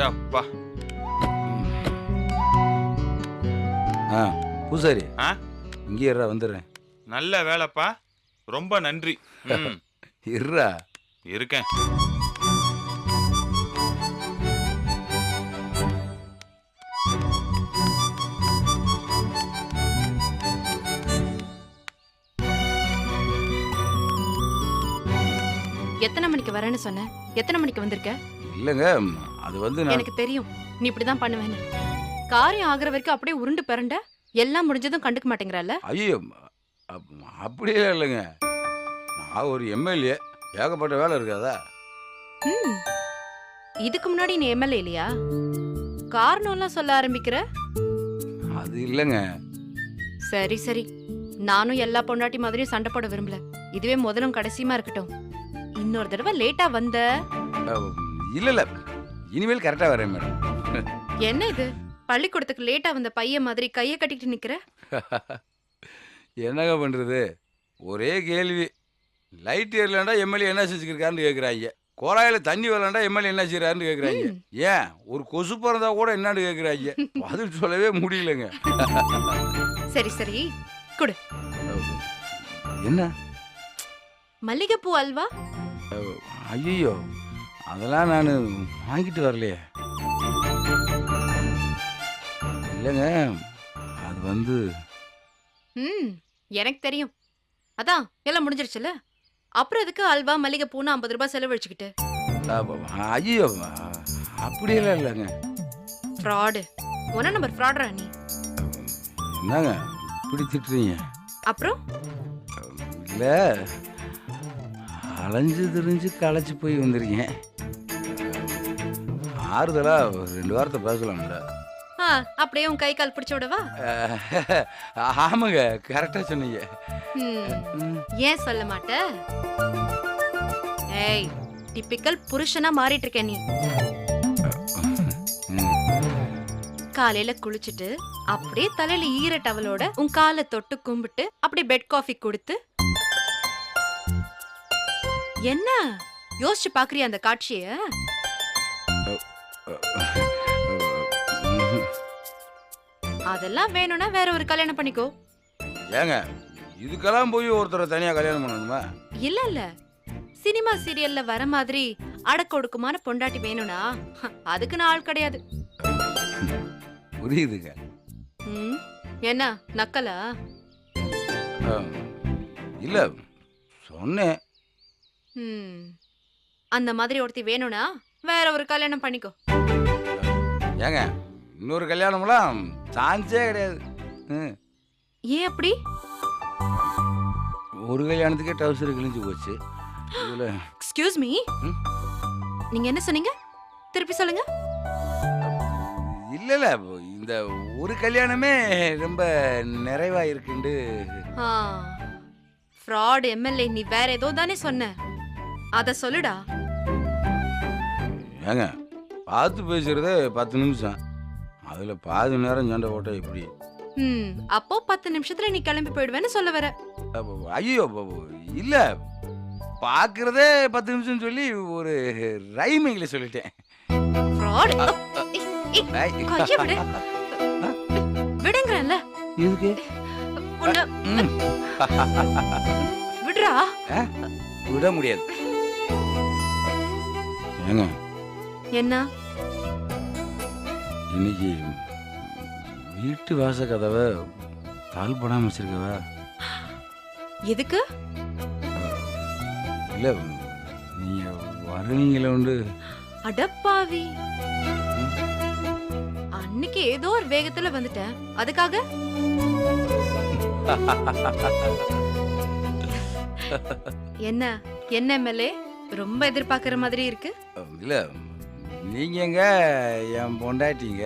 அப்பா. பூசாரி ஆ இங்கே இருறா, வந்துடுறேன். நல்ல வேலைப்பா, ரொம்ப நன்றி. இருறா. இருக்கேன். எத்தனை மணிக்கு வரேன்னு சொன்ன? எத்தனை மணிக்கு வந்திருக்க? இல்லைங்க, அது வந்து எனக்கு தெரியும் நீ இப்படிதான் பண்ணுவேன்னு. காரியம் ஆகுற வரைக்கும் அப்படியே உருண்டு பிறண்ட எல்லாம் முடிஞ்சதும் கண்டுக்க மாட்டேங்கிறல்ல? ஐயோ, அப்படியே இல்லைங்க. நான் ஒரு எம்எல்ஏ, ஏகப்பட்ட வேலை இருக்காதா? ம். இதுக்கு முன்னாடி நீ எம்எல்ஏ இல்லையா? காரணம்லாம் சொல்ல ஆரம்பிக்கிற? அது இல்லைங்க. சரி சரி, நானும் எல்லா பொண்டாட்டி மாதிரியும் சண்டை போட விரும்பல. இதுவே முதலும் கடைசியுமா இருக்கட்டும். இன்னொரு தடவை லேட்டா வந்த இல்லை இல்லை, இனிமேல் கரெக்டாக வரேன் மேடம். என்ன இது, பள்ளிக்கூடத்துக்கு லேட்டா வந்த பையன் மாதிரி கையை கட்டிட்டு நிக்கிற? என்னங்க பண்ணுறது, ஒரே கேள்வி. லைட் ஏறலாண்டா எம்எல்ஏ என்ன செஞ்சுருக்காருன்னு கேட்குறாங்க. குழாயில் தண்ணி வரலாண்டா எம்எல்ஏ என்ன செய்கிறாருன்னு கேட்குறாங்க. ஏன் ஒரு கொசு பிறந்தா கூட என்னன்னு கேட்குறாங்க. பதில் சொல்லவே முடியலங்க. சரி சரி, குடு. என்ன? மல்லிகைப்பூ அல்வா? ஐயோ, அதெல்லாம் நான் வாங்கிட்டு வரலையே. இல்லைங்க, அது வந்து எனக்கு தெரியும். அதான் எல்லாம் முடிஞ்சிருச்சுல, அப்புறம் எதுக்கு அல்வா மல்லிகைப்பூன்னு 50 ரூபாய் செலவழிச்சுக்கிட்டு? ஐயோ, அப்படியெல்லாம் இல்லைங்க. ஃப்ராடு, ஒன்னா நம்பர் ஃப்ராடரா நீ? என்னங்க இப்படி திட்டுறீங்க? அப்புறம் இல்லை, அலைஞ்சு திரிஞ்சு களைச்சி போய் வந்திருக்கேன். ஆறுதலா ஒரு 2 வாரத்தை பேசலாம்ல. அப்படியே உன் கை கால் பிடிச்ச விடவா? ஆமாங்க, கரெக்டா சொன்னீங்க. ஏன் சொல்ல மாட்ட? ஏய், டிபிக்கல் புருஷனா மாறிட்டு இருக்க நீ. காலையில குளிச்சுட்டு அப்படியே தலையில ஈர டவலோட உன் காலை தொட்டு கும்பிட்டு அப்படியே பெட் காஃபி கொடுத்து, என்ன யோசிச்சு பாக்குறியா அந்த காட்சிய? அதெல்லாம் வேணும்னா வேற ஒரு கல்யாணம் பண்ணிக்கோ. ஏங்க, இதுக்கெல்லாம் போய் ஒருத்தரை தனியா கல்யாணம் பண்ணணுமா? இல்ல இல்ல, சினிமா சீரியல்ல வர மாதிரி அடக்கொடுக்குமான பொண்டாட்டி வேணும்னா அதுக்கு நான் ஆள் கிடையாது. புரியுதுங்க. என்ன நக்கலா? இல்ல, சொன்னேன். அந்த மாதிரி ஒருத்தி வேணும்னா வேற ஒரு கல்யாணம் பண்ணிக்கோ. ஏங்க, இன்னொரு கல்யாணம்லாம் சான்ஸே கிடையாது. ஏன் அப்படி? ஒரு கல்யாணத்துக்கே டவுசர் கிழிஞ்சு போச்சு. எக்ஸ்கியூஸ் மீ, நீங்க என்ன சொன்னீங்க? திருப்பி சொல்லுங்க. இல்ல இல்ல, இந்த ஒரு கல்யாணமே ரொம்ப நிறைவா இருக்குண்டு. ஃப்ராட் எம்எல்ஏ, நீ வேற ஏதோ தானே சொன்ன, அத சொல்லுடா. ஏங்க, பார்த்து பேசுறதே 10 நிமிஷம், அதுல பாதி நேரம் சண்டை போட்டா எப்படி? அப்போ 10 நிமிஷத்துல நீ கிளம்பி போயிடுவேன்னு சொல்ல வர? ஐயோ இல்ல, பாக்குறதே 10 நிமிஷம் சொல்லி ஒரு ரைமிங்ல சொல்லிட்டேன். ஃப்ராட். கைய விடு. விடுங்கறல்ல. எதுக்கு? விடுடா. விட முடியாது. ஏங்க, என்ன இன்னைக்கு வீட்டு வாச கதவை தாள் போடாம வச்சிருக்கவா? எதுக்கு? இல்ல, நீங்க வருவீங்கள உண்டு. அடப்பாவி, அன்னைக்கு ஏதோ ஒரு வேகத்துல வந்துட்டேன், அதுக்காக? என்ன என்ன எம்எல்ஏ, ரொம்ப எதிர்பார்க்கிற மாதிரி இருக்கு. இல்ல, நீங்க எங்க என் பொண்டாட்டிங்க.